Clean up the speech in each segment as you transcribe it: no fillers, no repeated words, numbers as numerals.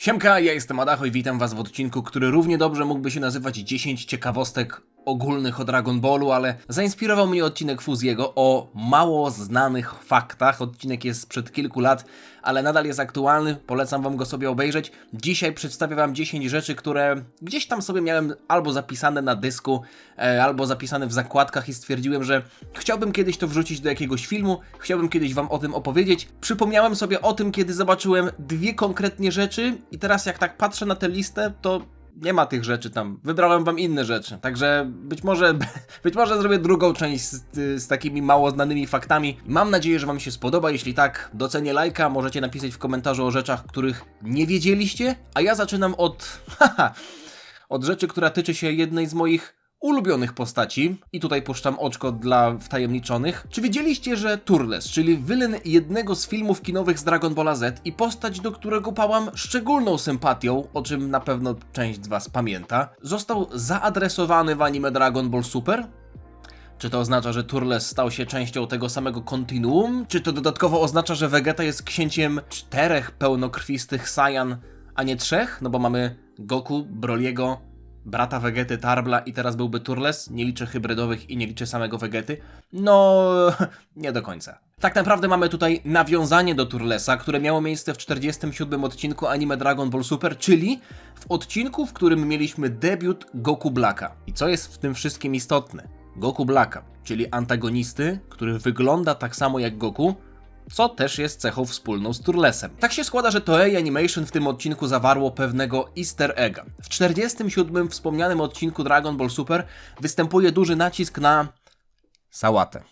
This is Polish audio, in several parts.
Siemka, ja jestem Adacho i witam was w odcinku, który równie dobrze mógłby się nazywać 10 ciekawostek ogólnych o Dragon Ballu, ale zainspirował mnie odcinek Fuziego o mało znanych faktach. Odcinek jest sprzed kilku lat, ale nadal jest aktualny, polecam wam go sobie obejrzeć. Dzisiaj przedstawię wam 10 rzeczy, które gdzieś tam sobie miałem albo zapisane na dysku, albo zapisane w zakładkach i stwierdziłem, że chciałbym kiedyś to wrzucić do jakiegoś filmu, chciałbym kiedyś wam o tym opowiedzieć. Przypomniałem sobie o tym, kiedy zobaczyłem dwie konkretnie rzeczy i teraz jak tak patrzę na tę listę, to nie ma tych rzeczy tam. Wybrałem wam inne rzeczy. Także być może zrobię drugą część z takimi mało znanymi faktami. Mam nadzieję, że wam się spodoba. Jeśli tak, docenię lajka. Możecie napisać w komentarzu o rzeczach, których nie wiedzieliście. A ja zaczynam od rzeczy, która tyczy się jednej z moich ulubionych postaci. I tutaj puszczam oczko dla wtajemniczonych. Czy wiedzieliście, że Turles, czyli wilen jednego z filmów kinowych z Dragon Balla Z i postać, do którego pałam szczególną sympatią, o czym na pewno część z was pamięta, został zaadresowany w anime Dragon Ball Super? Czy to oznacza, że Turles stał się częścią tego samego kontinuum? Czy to dodatkowo oznacza, że Vegeta jest księciem 4 pełnokrwistych Saiyan, a nie 3? No bo mamy Goku, Broliego, brata Vegety, Tarbla i teraz byłby Turles. Nie liczę hybrydowych i nie liczę samego Vegety. No, nie do końca. Tak naprawdę mamy tutaj nawiązanie do Turlesa, które miało miejsce w 47 odcinku anime Dragon Ball Super, czyli w odcinku, w którym mieliśmy debiut Goku Blacka. I co jest w tym wszystkim istotne? Goku Blacka, czyli antagonisty, który wygląda tak samo jak Goku, co też jest cechą wspólną z Turlesem. Tak się składa, że Toei Animation w tym odcinku zawarło pewnego easter egga. W 47 wspomnianym odcinku Dragon Ball Super występuje duży nacisk na sałatę.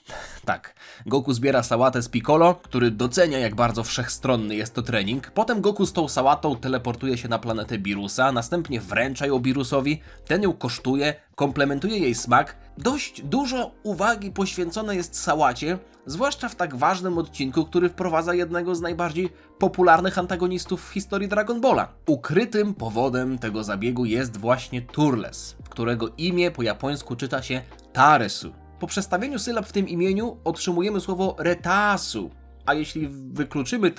Tak, Goku zbiera sałatę z Piccolo, który docenia, jak bardzo wszechstronny jest to trening. Potem Goku z tą sałatą teleportuje się na planetę Birusa, następnie wręcza ją Birusowi, ten ją kosztuje, komplementuje jej smak. Dość dużo uwagi poświęcone jest sałacie, zwłaszcza w tak ważnym odcinku, który wprowadza jednego z najbardziej popularnych antagonistów w historii Dragon Balla. Ukrytym powodem tego zabiegu jest właśnie Turles, którego imię po japońsku czyta się Taresu. Po przestawieniu sylab w tym imieniu otrzymujemy słowo Retasu, a jeśli wykluczymy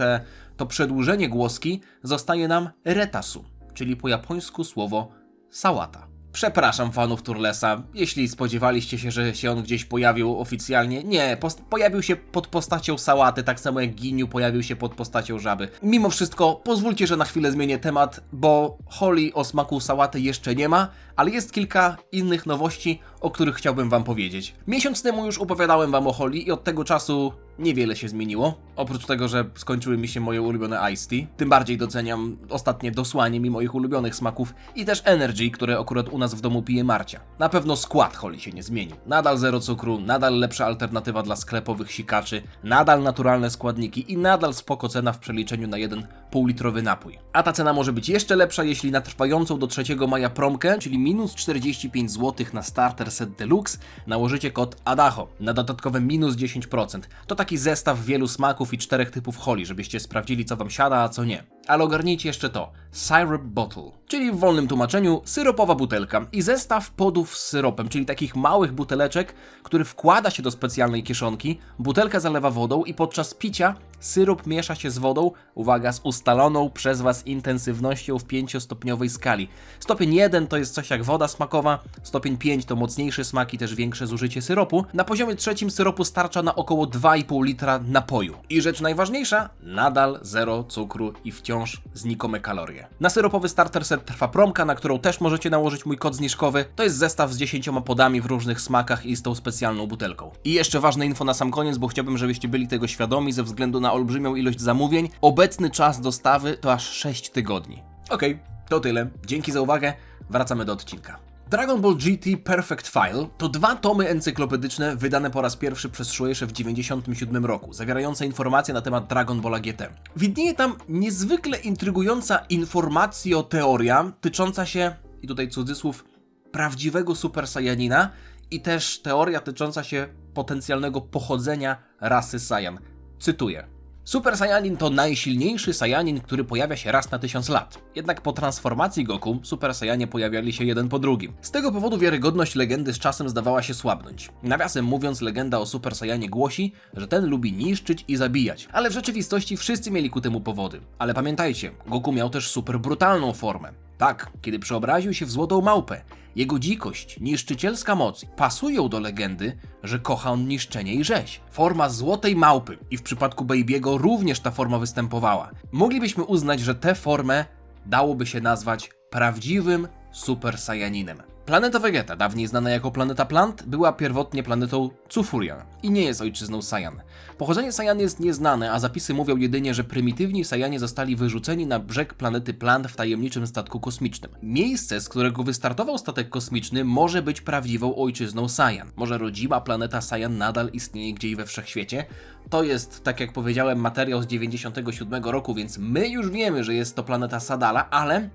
to przedłużenie głoski, zostaje nam Retasu, czyli po japońsku słowo sałata. Przepraszam fanów Turlesa, jeśli spodziewaliście się, że się on gdzieś pojawił oficjalnie. Nie, pojawił się pod postacią sałaty, tak samo jak Ginyu pojawił się pod postacią żaby. Mimo wszystko, pozwólcie, że na chwilę zmienię temat, bo Holly o smaku sałaty jeszcze nie ma, ale jest kilka innych nowości, o których chciałbym wam powiedzieć. Miesiąc temu już opowiadałem wam o Holly i od tego czasu niewiele się zmieniło. Oprócz tego, że skończyły mi się moje ulubione Ice Tea. Tym bardziej doceniam ostatnie dosłanie mi moich ulubionych smaków i też Energy, które akurat u nas w domu pije Marcia. Na pewno skład Holly się nie zmienił. Nadal zero cukru, nadal lepsza alternatywa dla sklepowych sikaczy, nadal naturalne składniki i nadal spoko cena w przeliczeniu na jeden półlitrowy napój. A ta cena może być jeszcze lepsza, jeśli na trwającą do 3 maja promkę, czyli minus 45 zł na starter set deluxe, nałożycie kod ADACHO na dodatkowe minus 10%. To taki zestaw wielu smaków i 4 typów Holly, żebyście sprawdzili, co wam siada, a co nie. Ale ogarnijcie jeszcze to. Syrup Bottle, czyli w wolnym tłumaczeniu syropowa butelka i zestaw podów z syropem, czyli takich małych buteleczek, który wkłada się do specjalnej kieszonki, butelka zalewa wodą i podczas picia syrop miesza się z wodą, uwaga, z ustaloną przez was intensywnością w 5-stopniowej skali. Stopień 1 to jest coś jak woda smakowa, stopień 5 to mocniejszy smak i też większe zużycie syropu. Na poziomie 3 syropu starcza na około 2,5 litra napoju. I rzecz najważniejsza, nadal zero cukru i wciąż znikome kalorie. Na syropowy starter set trwa promka, na którą też możecie nałożyć mój kod zniżkowy. To jest zestaw z 10 podami w różnych smakach i z tą specjalną butelką. I jeszcze ważne info na sam koniec, bo chciałbym, żebyście byli tego świadomi ze względu na olbrzymią ilość zamówień. Obecny czas dostawy to aż 6 tygodni. Okej, to tyle. Dzięki za uwagę. Wracamy do odcinka. Dragon Ball GT Perfect File to 2 tomy encyklopedyczne wydane po raz pierwszy przez Shueisha w 1997 roku, zawierające informacje na temat Dragon Balla GT. Widnieje tam niezwykle intrygująca informacjo-teoria tycząca się, i tutaj cudzysłów, prawdziwego Super Saiyanina i też teoria tycząca się potencjalnego pochodzenia rasy Saiyan. Cytuję. Super Saiyanin to najsilniejszy Saiyanin, który pojawia się raz na 1000 lat. Jednak po transformacji Goku, Super Saiyanie pojawiali się jeden po drugim. Z tego powodu wiarygodność legendy z czasem zdawała się słabnąć. Nawiasem mówiąc, legenda o Super Saiyanie głosi, że ten lubi niszczyć i zabijać. Ale w rzeczywistości wszyscy mieli ku temu powody. Ale pamiętajcie, Goku miał też super brutalną formę. Tak, kiedy przeobraził się w złotą małpę. Jego dzikość, niszczycielska moc pasują do legendy, że kocha on niszczenie i rzeź. Forma złotej małpy i w przypadku Baby'ego również ta forma występowała. Moglibyśmy uznać, że tę formę dałoby się nazwać prawdziwym Super Saiyaninem. Planeta Vegeta, dawniej znana jako planeta Plant, była pierwotnie planetą Cufurian i nie jest ojczyzną Saiyan. Pochodzenie Saiyan jest nieznane, a zapisy mówią jedynie, że prymitywni Saiyanie zostali wyrzuceni na brzeg planety Plant w tajemniczym statku kosmicznym. Miejsce, z którego wystartował statek kosmiczny, może być prawdziwą ojczyzną Saiyan. Może rodzima planeta Saiyan nadal istnieje gdzieś we wszechświecie. To jest, tak jak powiedziałem, materiał z 97 roku, więc my już wiemy, że jest to planeta Sadala, ale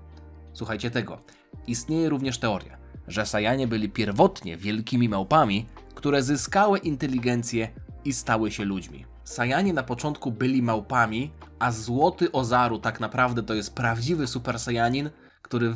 słuchajcie tego. Istnieje również teoria, że Saiyanie byli pierwotnie wielkimi małpami, które zyskały inteligencję i stały się ludźmi. Saiyanie na początku byli małpami, a Złoty Ozaru tak naprawdę to jest prawdziwy Super Saiyanin, który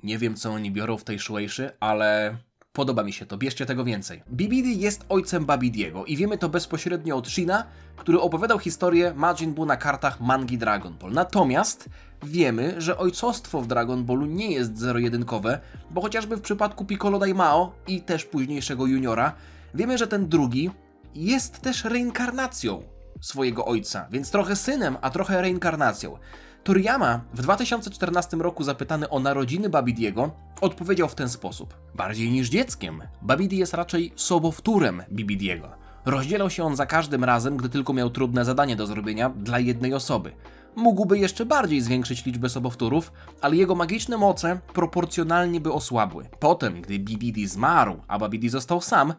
Nie wiem, co oni biorą w tej Shueishi, ale podoba mi się to, bierzcie tego więcej. Bibidi jest ojcem Babidiego i wiemy to bezpośrednio od Shina, który opowiadał historię Majin Buu na kartach mangi Dragon Ball. Natomiast wiemy, że ojcostwo w Dragon Ballu nie jest zero-jedynkowe, bo chociażby w przypadku Piccolo Daimao i też późniejszego juniora, wiemy, że ten drugi jest też reinkarnacją swojego ojca, więc trochę synem, a trochę reinkarnacją. Toriyama w 2014 roku zapytany o narodziny Babidiego odpowiedział w ten sposób. Bardziej niż dzieckiem, Babidi jest raczej sobowtórem Bibidiego. Rozdzielał się on za każdym razem, gdy tylko miał trudne zadanie do zrobienia dla jednej osoby. Mógłby jeszcze bardziej zwiększyć liczbę sobowtórów, ale jego magiczne moce proporcjonalnie by osłabły. Potem, gdy Bibidi zmarł, a Babidi został sam,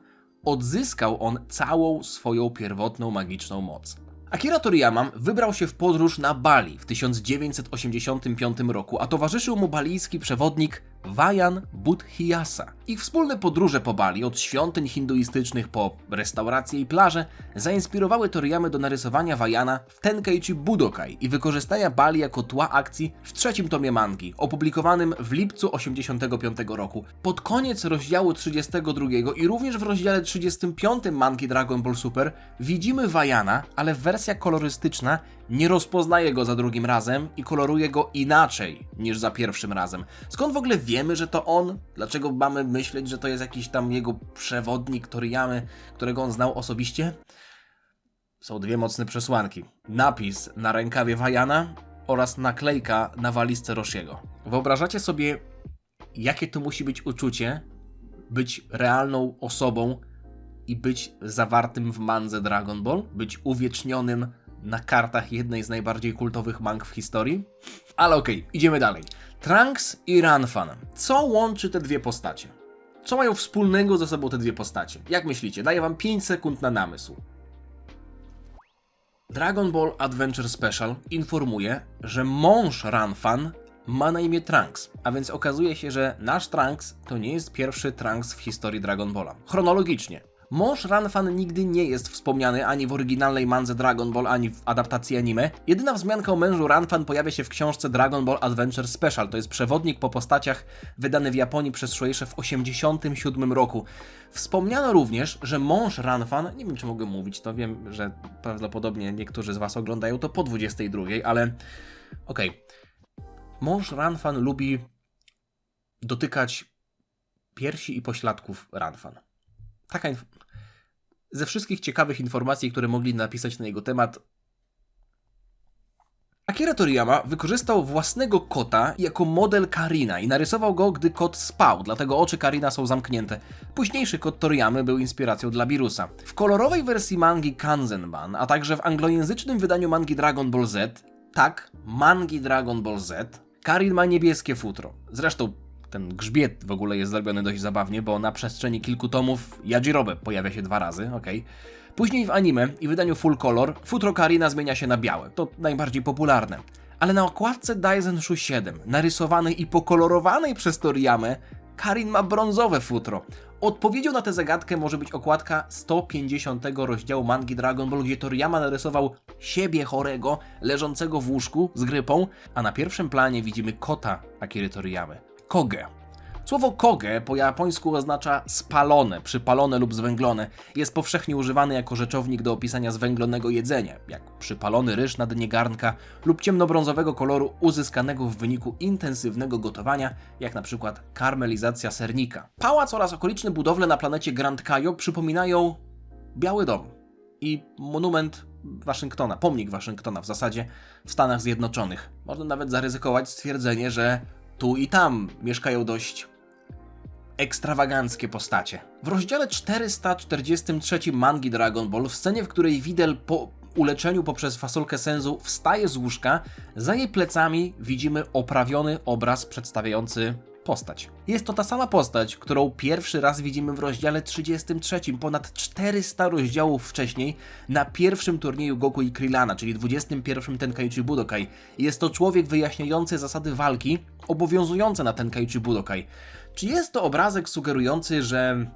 odzyskał on całą swoją pierwotną magiczną moc. Akira Toriyama wybrał się w podróż na Bali w 1985 roku, a towarzyszył mu balijski przewodnik Wayan Budhiyasa. Ich wspólne podróże po Bali, od świątyń hinduistycznych po restauracje i plaże, zainspirowały Toriyamę do narysowania Wayana w Tenkeichi Budokai i wykorzystania Bali jako tła akcji w trzecim tomie mangi, opublikowanym w lipcu 1985 roku. Pod koniec rozdziału 32 i również w rozdziale 35 mangi Dragon Ball Super widzimy Wayana, ale wersja kolorystyczna nie rozpoznaje go za drugim razem i koloruje go inaczej niż za pierwszym razem. Skąd w ogóle wiemy, że to on? Dlaczego mamy myśleć, że to jest jakiś tam jego przewodnik Toriyamy, którego on znał osobiście? Są dwie mocne przesłanki. Napis na rękawie Wayana oraz naklejka na walizce Roshiego. Wyobrażacie sobie, jakie to musi być uczucie być realną osobą i być zawartym w mandze Dragon Ball? Być uwiecznionym na kartach jednej z najbardziej kultowych mang w historii? Ale okej, idziemy dalej. Trunks i Ranfan. Co łączy te dwie postacie? Co mają wspólnego ze sobą te dwie postacie? Jak myślicie? Daję wam 5 sekund na namysł. Dragon Ball Adventure Special informuje, że mąż Ranfan ma na imię Trunks, a więc okazuje się, że nasz Trunks to nie jest pierwszy Trunks w historii Dragon Balla. Chronologicznie. Mąż Ranfan nigdy nie jest wspomniany ani w oryginalnej mandze Dragon Ball, ani w adaptacji anime. Jedyna wzmianka o mężu Ranfan pojawia się w książce Dragon Ball Adventure Special. To jest przewodnik po postaciach wydany w Japonii przez Shueisha w 1987 roku. Wspomniano również, że mąż Ranfan, nie wiem czy mogę mówić, to wiem, że prawdopodobnie niektórzy z was oglądają to po 22, ale okej. Mąż Ranfan lubi dotykać piersi i pośladków Ranfan. Ze wszystkich ciekawych informacji, które mogli napisać na jego temat, Akira Toriyama wykorzystał własnego kota jako model Karina i narysował go, gdy kot spał, dlatego oczy Karina są zamknięte. Późniejszy kot Toriyamy był inspiracją dla Birusa. W kolorowej wersji mangi Kanzenban, a także w anglojęzycznym wydaniu mangi Dragon Ball Z, tak, mangi Dragon Ball Z, Karin ma niebieskie futro. Zresztą ten grzbiet w ogóle jest zrobiony dość zabawnie, bo na przestrzeni kilku tomów Yajirobe pojawia się 2 razy, okej. Później w anime i wydaniu full color futro Karina zmienia się na białe, to najbardziej popularne. Ale na okładce Daisen Shu 7, narysowanej i pokolorowanej przez Toriyamę, Karin ma brązowe futro? Odpowiedzią na tę zagadkę może być okładka 150 rozdziału mangi Dragon Ball, gdzie Toriyama narysował siebie chorego, leżącego w łóżku z grypą, a na pierwszym planie widzimy kota Akiry Toriyamy. Koge. Słowo koge po japońsku oznacza spalone, przypalone lub zwęglone. Jest powszechnie używany jako rzeczownik do opisania zwęglonego jedzenia, jak przypalony ryż na dnie garnka lub ciemnobrązowego koloru uzyskanego w wyniku intensywnego gotowania, jak na przykład karmelizacja sernika. Pałac oraz okoliczne budowle na planecie Grand Kajo przypominają Biały Dom i monument Waszyngtona, pomnik Waszyngtona w zasadzie w Stanach Zjednoczonych. Można nawet zaryzykować stwierdzenie, że tu i tam mieszkają dość ekstrawaganckie postacie. W rozdziale 443 mangi Dragon Ball, w scenie, w której Videl po uleczeniu poprzez fasolkę senzu wstaje z łóżka, za jej plecami widzimy oprawiony obraz przedstawiający postać. Jest to ta sama postać, którą pierwszy raz widzimy w rozdziale 33, ponad 400 rozdziałów wcześniej, na pierwszym turnieju Goku i Krillana, czyli 21. Tenkaichi Budokai. Jest to człowiek wyjaśniający zasady walki obowiązujące na Tenkaichi Budokai. Czy jest to obrazek sugerujący, że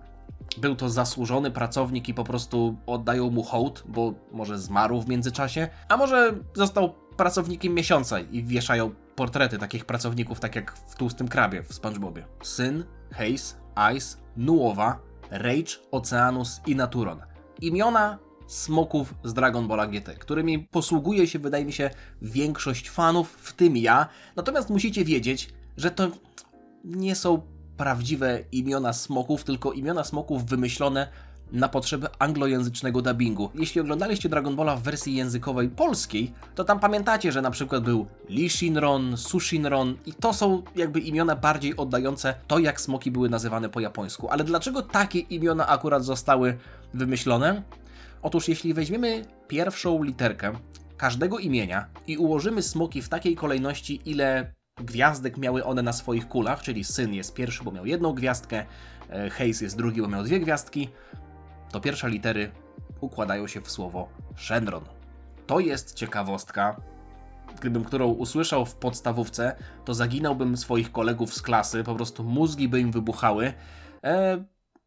był to zasłużony pracownik i po prostu oddają mu hołd, bo może zmarł w międzyczasie? A może został pracownikiem miesiąca i wieszają portrety takich pracowników, tak jak w Tłustym Krabie w SpongeBobie. Syn, Haze, Ice, Nuowa, Rage, Oceanus i Naturon. Imiona smoków z Dragon Balla GT, którymi posługuje się, wydaje mi się, większość fanów, w tym ja. Natomiast musicie wiedzieć, że to nie są prawdziwe imiona smoków, tylko imiona smoków wymyślone na potrzeby anglojęzycznego dubbingu. Jeśli oglądaliście Dragon Balla w wersji językowej polskiej, to tam pamiętacie, że na przykład był Lee Shinron, Su Shinron i to są jakby imiona bardziej oddające to, jak smoki były nazywane po japońsku. Ale dlaczego takie imiona akurat zostały wymyślone? Otóż jeśli weźmiemy pierwszą literkę każdego imienia i ułożymy smoki w takiej kolejności, ile gwiazdek miały one na swoich kulach, czyli Syn jest pierwszy, bo miał jedną gwiazdkę, Haze jest drugi, bo miał dwie gwiazdki, to pierwsze litery układają się w słowo Shenron. To jest ciekawostka. Gdybym którą usłyszał w podstawówce, to zaginałbym swoich kolegów z klasy, po prostu mózgi by im wybuchały.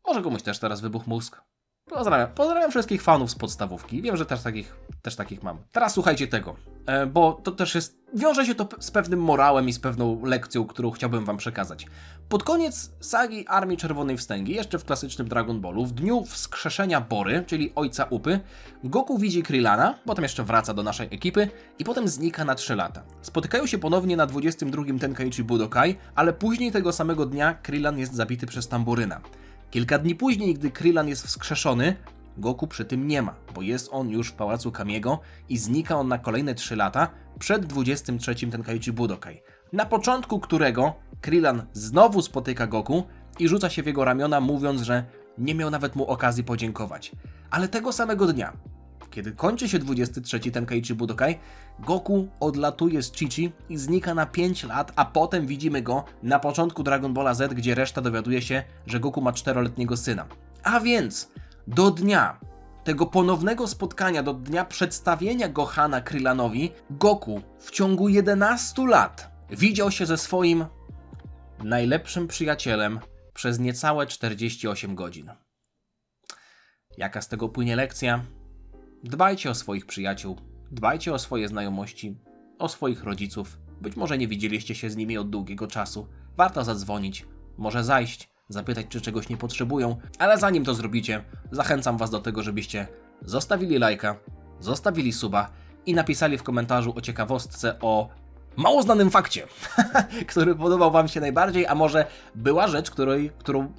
Może komuś też teraz wybuchł mózg. Pozdrawiam wszystkich fanów z podstawówki. Wiem, że też takich mam. Teraz słuchajcie tego, bo to też jest, wiąże się to z pewnym morałem i z pewną lekcją, którą chciałbym wam przekazać. Pod koniec sagi Armii Czerwonej Wstęgi, jeszcze w klasycznym Dragon Ballu, w dniu wskrzeszenia Bory, czyli ojca Upy, Goku widzi Krillana, potem jeszcze wraca do naszej ekipy i potem znika na 3 lata. Spotykają się ponownie na 22. Tenkaichi Budokai, ale później tego samego dnia Krillan jest zabity przez Tamboryna. Kilka dni później, gdy Krillan jest wskrzeszony, Goku przy tym nie ma, bo jest on już w pałacu Kamiego i znika on na kolejne 3 lata przed 23. Tenkaichi Budokai, na początku którego Krillan znowu spotyka Goku i rzuca się w jego ramiona, mówiąc, że nie miał nawet mu okazji podziękować. Ale tego samego dnia, kiedy kończy się 23. Tenkaichi Budokai, Goku odlatuje z Chi-Chi i znika na 5 lat, a potem widzimy go na początku Dragon Balla Z, gdzie reszta dowiaduje się, że Goku ma 4-letniego syna. A więc do dnia tego ponownego spotkania, do dnia przedstawienia Gohana Krillanowi, Goku w ciągu 11 lat widział się ze swoim najlepszym przyjacielem przez niecałe 48 godzin. Jaka z tego płynie lekcja? Dbajcie o swoich przyjaciół, dbajcie o swoje znajomości, o swoich rodziców. Być może nie widzieliście się z nimi od długiego czasu. Warto zadzwonić, może zajść, zapytać, czy czegoś nie potrzebują, ale zanim to zrobicie, zachęcam was do tego, żebyście zostawili lajka, zostawili suba i napisali w komentarzu o ciekawostce, o mało znanym fakcie, który podobał wam się najbardziej, a może była rzecz,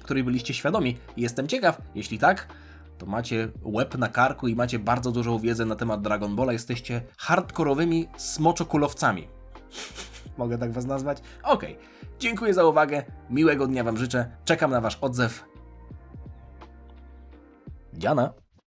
której byliście świadomi. Jestem ciekaw, jeśli tak, to macie łeb na karku i macie bardzo dużą wiedzę na temat Dragon Balla, jesteście hardkorowymi smoczokulowcami. Mogę tak was nazwać? Okej. Dziękuję za uwagę, miłego dnia wam życzę, czekam na wasz odzew. Diana.